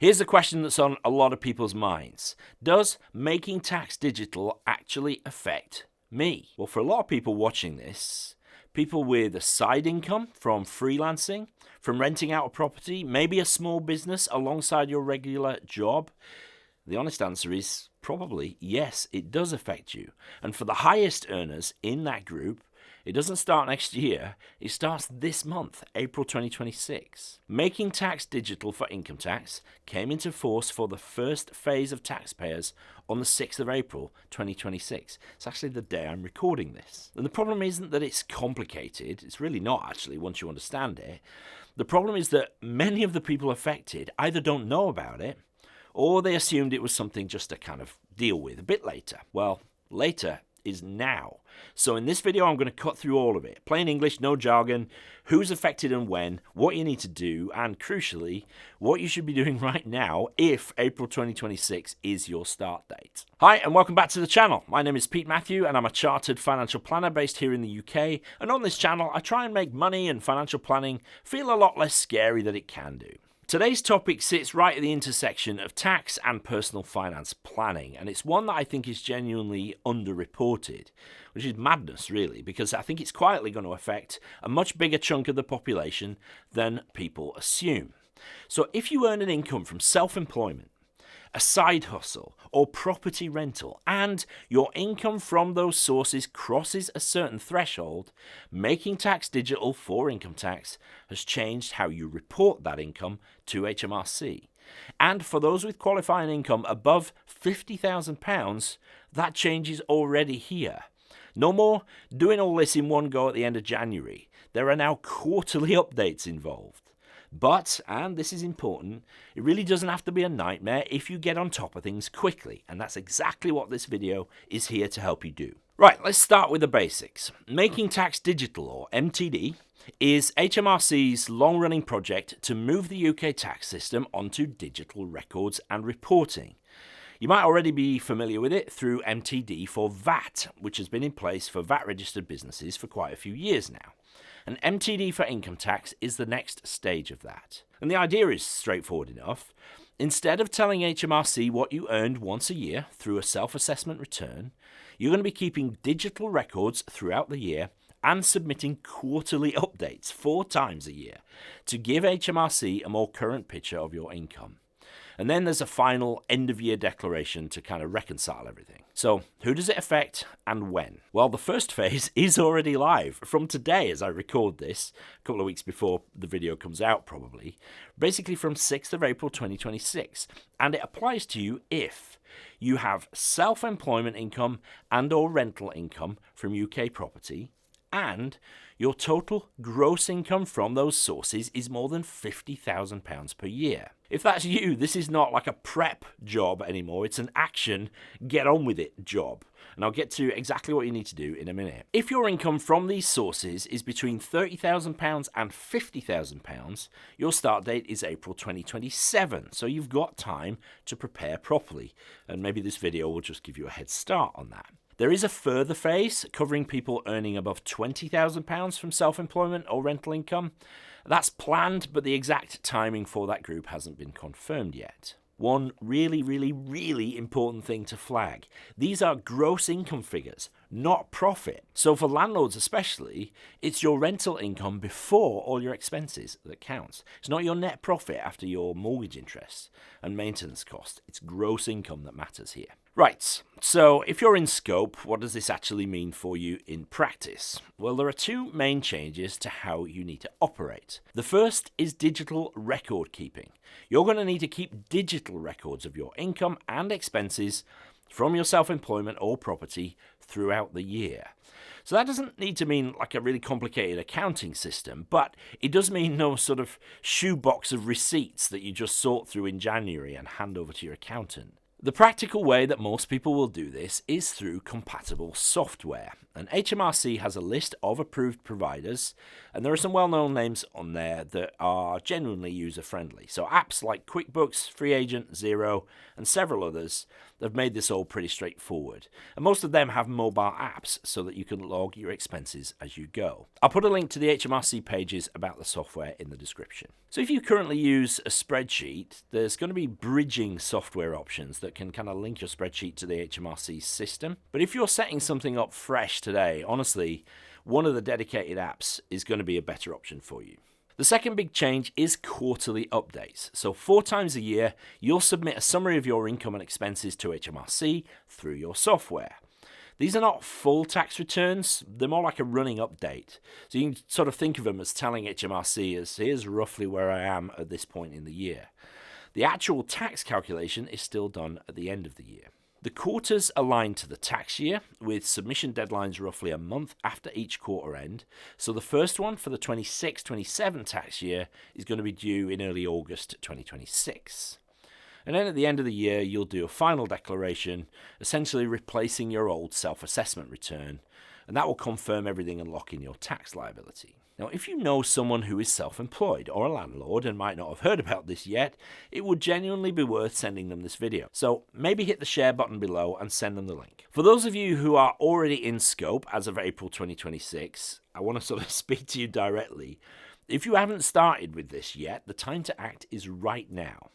Here's a question that's on a lot of people's minds. Does making tax digital actually affect me? Well, for a lot of people watching this, people with a side income from freelancing, from renting out a property, maybe a small business alongside your regular job, the honest answer is probably yes, it does affect you. And for the highest earners in that group, it doesn't start next year, it starts this month, April 2026. Making tax digital for income tax came into force for the first phase of taxpayers on the 6th of April 2026. It's actually the day I'm recording this. And the problem isn't that it's complicated, it's really not actually once you understand it. The problem is that many of the people affected either don't know about it, or they assumed it was something just to kind of deal with a bit later. Well, later is now. So in this video, I'm going to cut through all of it. Plain English, no jargon, who's affected and when, what you need to do, and crucially, what you should be doing right now if April 2026 is your start date. Hi, and welcome back to the channel. My name is Pete Matthew, and I'm a chartered financial planner based here in the UK. And on this channel, I try and make money and financial planning feel a lot less scary than it can do. Today's topic sits right at the intersection of tax and personal finance planning, and it's one that I think is genuinely underreported, which is madness really, because I think it's quietly going to affect a much bigger chunk of the population than people assume. So if you earn an income from self-employment, a side hustle, or property rental, and your income from those sources crosses a certain threshold, making tax digital for income tax has changed how you report that income to HMRC. And for those with qualifying income above £50,000, that change is already here. No more doing all this in one go at the end of January. There are now quarterly updates involved. But, and this is important, it really doesn't have to be a nightmare if you get on top of things quickly, and that's exactly what this video is here to help you do. Right, let's start with the basics. Making Tax Digital, or MTD, is HMRC's long-running project to move the UK tax system onto digital records and reporting. You might already be familiar with it through MTD for VAT, which has been in place for VAT-registered businesses for quite a few years now. And MTD for income tax is the next stage of that. And the idea is straightforward enough. Instead of telling HMRC what you earned once a year through a self-assessment return, you're going to be keeping digital records throughout the year and submitting quarterly updates 4 times a year to give HMRC a more current picture of your income. And then there's a final end-of-year declaration to kind of reconcile everything. So who does it affect and when? Well, the first phase is already live from today as I record this, a couple of weeks before the video comes out probably, basically from 6th of April 2026. And it applies to you if you have self-employment income and or rental income from UK property, and your total gross income from those sources is more than £50,000 per year. If that's you, this is not like a prep job anymore, it's an action, get on with it job. And I'll get to exactly what you need to do in a minute. If your income from these sources is between £30,000 and £50,000, your start date is April 2027, so you've got time to prepare properly. And maybe this video will just give you a head start on that. There is a further phase covering people earning above £20,000 from self-employment or rental income. That's planned, but the exact timing for that group hasn't been confirmed yet. One really important thing to flag. These are gross income figures, not profit. So for landlords especially, it's your rental income before all your expenses that counts. It's not your net profit after your mortgage interest and maintenance cost. It's gross income that matters here. Right, so if you're in scope, what does this actually mean for you in practice? Well, there are 2 main changes to how you need to operate. The first is digital record keeping. You're going to need to keep digital records of your income and expenses from your self-employment or property throughout the year. So that doesn't need to mean like a really complicated accounting system, but it does mean no sort of shoebox of receipts that you just sort through in January and hand over to your accountant. The practical way that most people will do this is through compatible software. And HMRC has a list of approved providers, and there are some well-known names on there that are genuinely user-friendly. So apps like QuickBooks, FreeAgent, Xero, and several others have made this all pretty straightforward. And most of them have mobile apps so that you can log your expenses as you go. I'll put a link to the HMRC pages about the software in the description. So if you currently use a spreadsheet, there's going to be bridging software options that can kind of link your spreadsheet to the HMRC system. But if you're setting something up fresh today, honestly, one of the dedicated apps is going to be a better option for you. The second big change is quarterly updates. So 4 times a year, you'll submit a summary of your income and expenses to HMRC through your software. These are not full tax returns, they're more like a running update. So you can sort of think of them as telling HMRC as here's roughly where I am at this point in the year. The actual tax calculation is still done at the end of the year. The quarters align to the tax year, with submission deadlines roughly a month after each quarter end. So the first one for the 26-27 tax year is going to be due in early August 2026. And then at the end of the year, you'll do a final declaration, essentially replacing your old self-assessment return, and that will confirm everything and lock in your tax liability. Now, if you know someone who is self-employed or a landlord and might not have heard about this yet, it would genuinely be worth sending them this video. So maybe hit the share button below and send them the link. For those of you who are already in scope as of April 2026, I want to sort of speak to you directly. If you haven't started with this yet, the time to act is right now.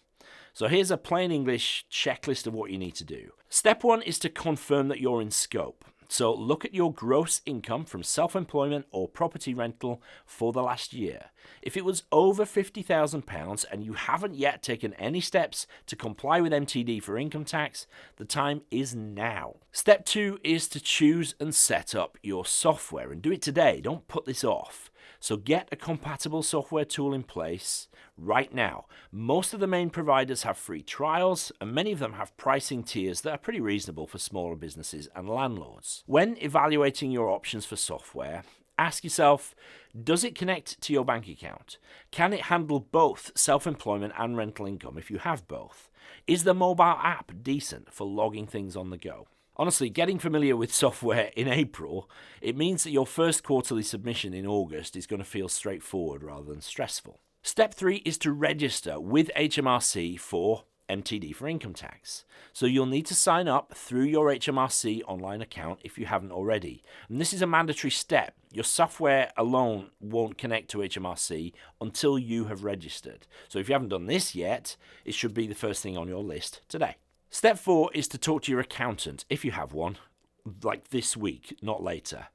So here's a plain English checklist of what you need to do. Step 1 is to confirm that you're in scope. So look at your gross income from self-employment or property rental for the last year. If it was over £50,000 and you haven't yet taken any steps to comply with MTD for income tax, the time is now. Step 2 is to choose and set up your software, and do it today. Don't put this off. So get a compatible software tool in place right now. Most of the main providers have free trials, and many of them have pricing tiers that are pretty reasonable for smaller businesses and landlords. When evaluating your options for software, ask yourself, does it connect to your bank account? Can it handle both self-employment and rental income if you have both? Is the mobile app decent for logging things on the go? Honestly, getting familiar with software in April, it means that your first quarterly submission in August is going to feel straightforward rather than stressful. Step 3 is to register with HMRC for MTD for income tax. So you'll need to sign up through your HMRC online account if you haven't already. And this is a mandatory step. Your software alone won't connect to HMRC until you have registered. So if you haven't done this yet, it should be the first thing on your list today. Step 4 is to talk to your accountant, if you have one, like this week, not later.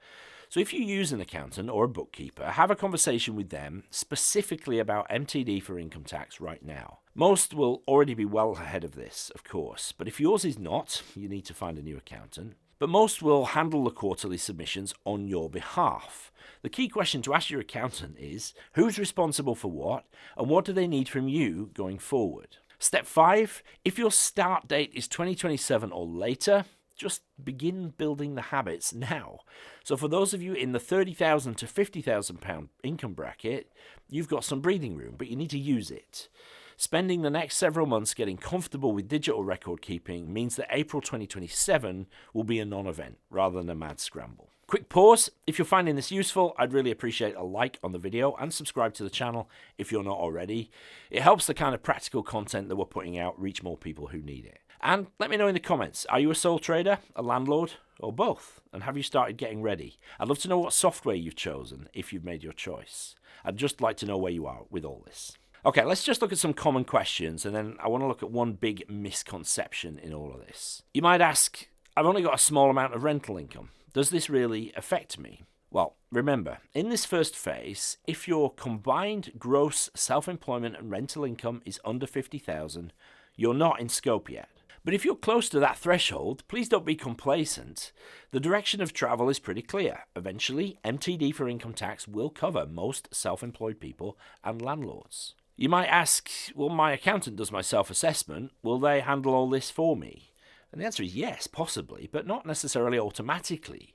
So if you use an accountant or a bookkeeper, have a conversation with them specifically about MTD for income tax right now. Most will already be well ahead of this, of course, but if yours is not, you need to find a new accountant. But most will handle the quarterly submissions on your behalf. The key question to ask your accountant is, who's responsible for what, and what do they need from you going forward? Step 5, if your start date is 2027 or later, just begin building the habits now. So for those of you in the £30,000 to £50,000 income bracket, you've got some breathing room, but you need to use it. Spending the next several months getting comfortable with digital record keeping means that April 2027 will be a non-event rather than a mad scramble. Quick pause. If you're finding this useful, I'd really appreciate a like on the video and subscribe to the channel if you're not already. It helps the kind of practical content that we're putting out reach more people who need it. And let me know in the comments, are you a sole trader, a landlord, or both? And have you started getting ready? I'd love to know what software you've chosen if you've made your choice. I'd just like to know where you are with all this. Okay, let's just look at some common questions, and then I want to look at one big misconception in all of this. You might ask, I've only got a small amount of rental income. Does this really affect me? Well, remember, in this first phase, if your combined gross self-employment and rental income is under $50,000, you're not in scope yet. But if you're close to that threshold, please don't be complacent. The direction of travel is pretty clear. Eventually, MTD for income tax will cover most self-employed people and landlords. You might ask, well, my accountant does my self-assessment. Will they handle all this for me? And the answer is yes, possibly, but not necessarily automatically.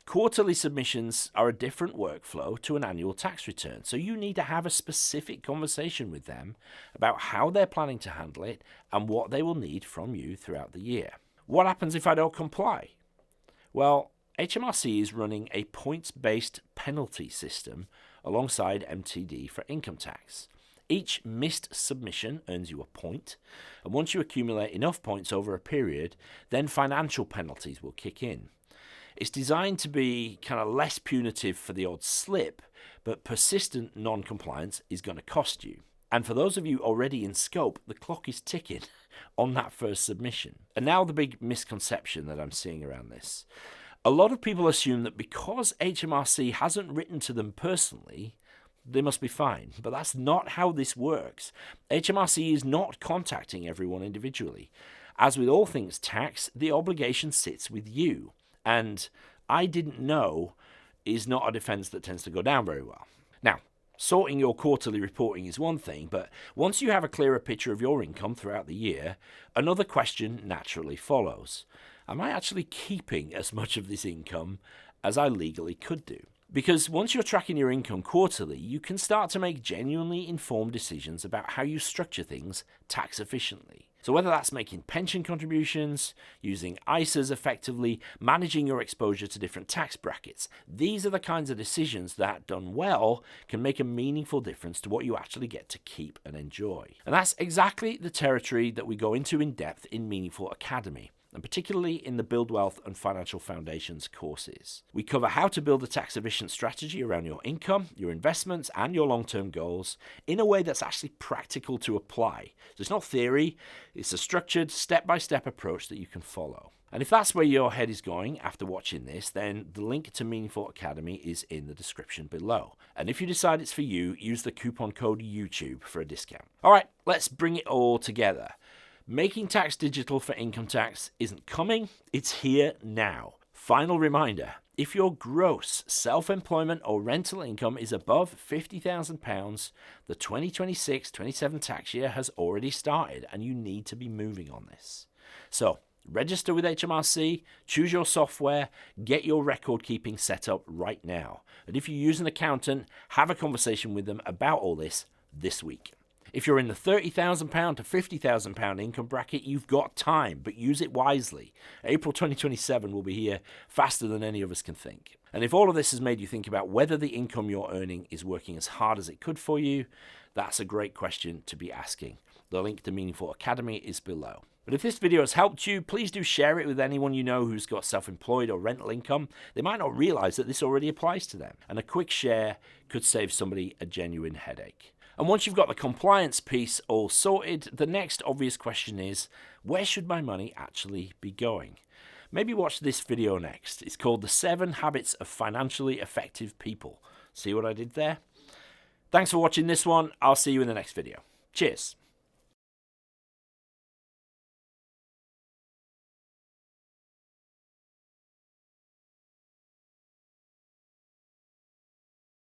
Quarterly submissions are a different workflow to an annual tax return, so you need to have a specific conversation with them about how they're planning to handle it and what they will need from you throughout the year. What happens if I don't comply? Well, HMRC is running a points-based penalty system alongside MTD for income tax. Each missed submission earns you a point, and once you accumulate enough points over a period, then financial penalties will kick in. It's designed to be kind of less punitive for the odd slip, but persistent non-compliance is going to cost you. And for those of you already in scope, the clock is ticking on that first submission. And now the big misconception that I'm seeing around this. A lot of people assume that because HMRC hasn't written to them personally, they must be fine. But that's not how this works. HMRC is not contacting everyone individually. As with all things tax, the obligation sits with you. And I didn't know is not a defense that tends to go down very well. Now, sorting your quarterly reporting is one thing, but once you have a clearer picture of your income throughout the year, another question naturally follows. Am I actually keeping as much of this income as I legally could do? Because once you're tracking your income quarterly, you can start to make genuinely informed decisions about how you structure things tax efficiently. So whether that's making pension contributions, using ISAs effectively, managing your exposure to different tax brackets, these are the kinds of decisions that, done well, can make a meaningful difference to what you actually get to keep and enjoy. And that's exactly the territory that we go into in depth in Meaningful Academy, and particularly in the Build Wealth and Financial Foundations courses. We cover how to build a tax-efficient strategy around your income, your investments, and your long-term goals in a way that's actually practical to apply. So it's not theory, it's a structured, step-by-step approach that you can follow. And if that's where your head is going after watching this, then the link to Meaningful Academy is in the description below. And if you decide it's for you, use the coupon code YouTube for a discount. All right, let's bring it all together. Making tax digital for income tax isn't coming, it's here now. Final reminder, if your gross self-employment or rental income is above £50,000, the 2026-27 tax year has already started and you need to be moving on this. So, register with HMRC, choose your software, get your record keeping set up right now. And if you use an accountant, have a conversation with them about all this week. If you're in the £30,000 to £50,000 income bracket, you've got time, but use it wisely. April 2027 will be here faster than any of us can think. And if all of this has made you think about whether the income you're earning is working as hard as it could for you, that's a great question to be asking. The link to Meaningful Academy is below. But if this video has helped you, please do share it with anyone you know who's got self-employed or rental income. They might not realize that this already applies to them. And a quick share could save somebody a genuine headache. And once you've got the compliance piece all sorted, the next obvious question is, where should my money actually be going? Maybe watch this video next. It's called The 7 Habits of Financially Effective People. See what I did there? Thanks for watching this one. I'll see you in the next video. Cheers.